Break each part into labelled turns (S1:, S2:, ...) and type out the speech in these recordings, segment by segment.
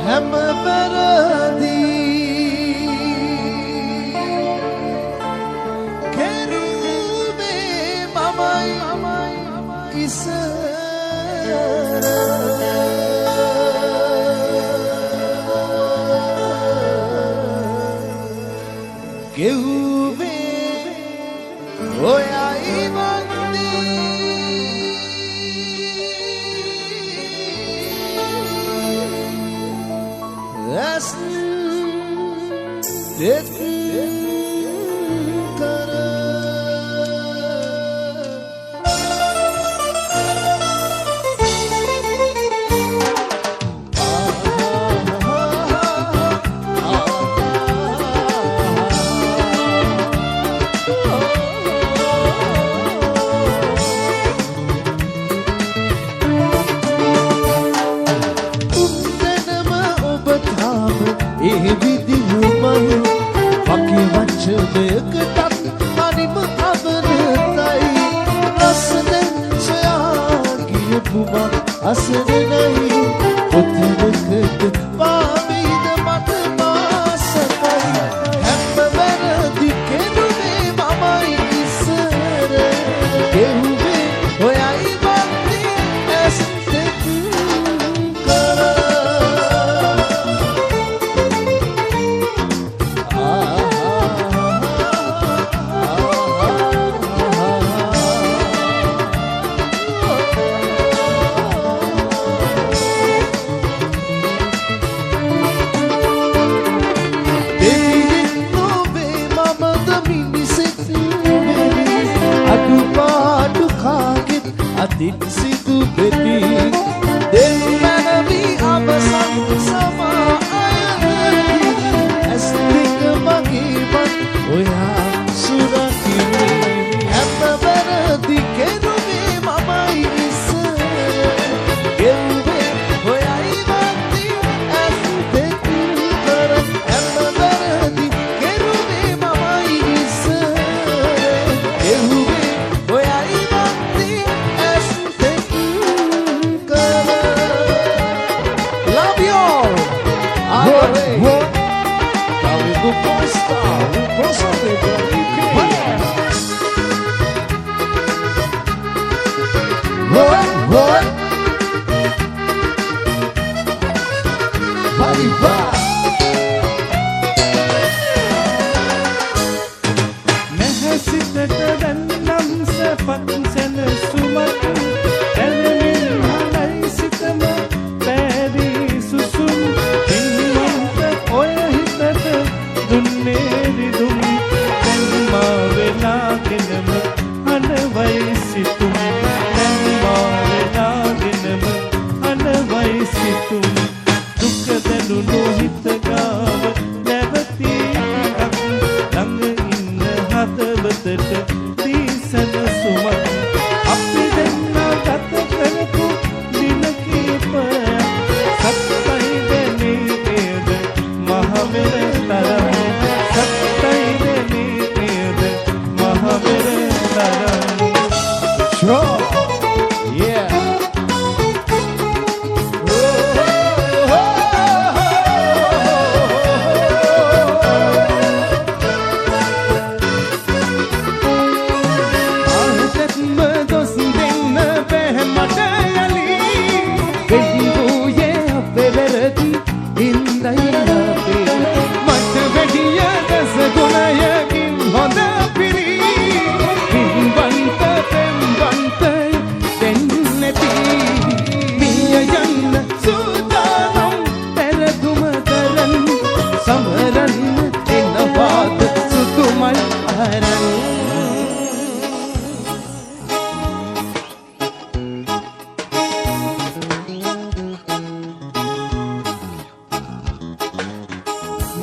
S1: හැම පෙරදී කෙරුවේ මමයි ඉස්සර ගෙව්වේ ඔයයි As death වචනයකටත් හරිම අබරතයි රසයෙන් සොයා ගියපු මං අසරණයි ඔතනකට පාවීද මට මාසකයි හැම වැරදි කෙරුවේ මමයි ඉස්සර ගෙව්වේ ඔයයි වන්දි ඇස් දෙක Atit situ beti Demanabi abasan sama ayat Estika magiban Oya surakini Hamma baradi keruve mamai isar Geruve oya ibati Estika karan Hamma baradi keruve mamai isar Geruve oya ibati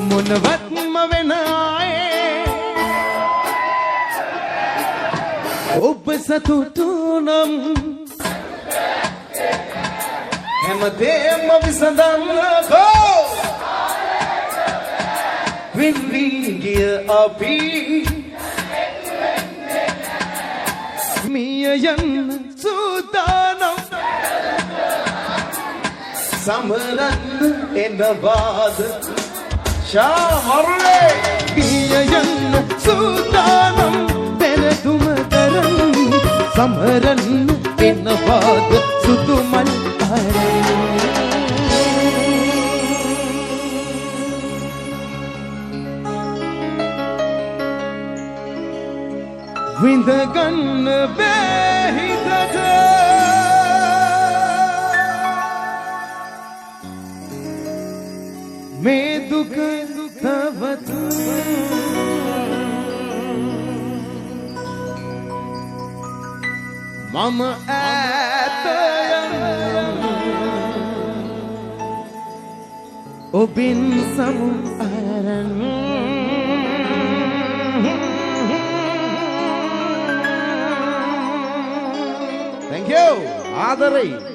S1: මුනවත්ම වෙන අය ඔබ සතුටු නම් හැමදේම විසඳන්නකෝ විඳිය අපි මිය යන්න සූදානම් සමරන්න එනවාද ශාමරුවේ පිය යන්න සූදානම් පෙරදුම කරන්න සමරන්න එනවාද සුදු මල් විඳ ගන්න බෑ හිතට මේ දුක තවත් මම ඈත ඔබින් සමු අරන් Thank you. ආදරේ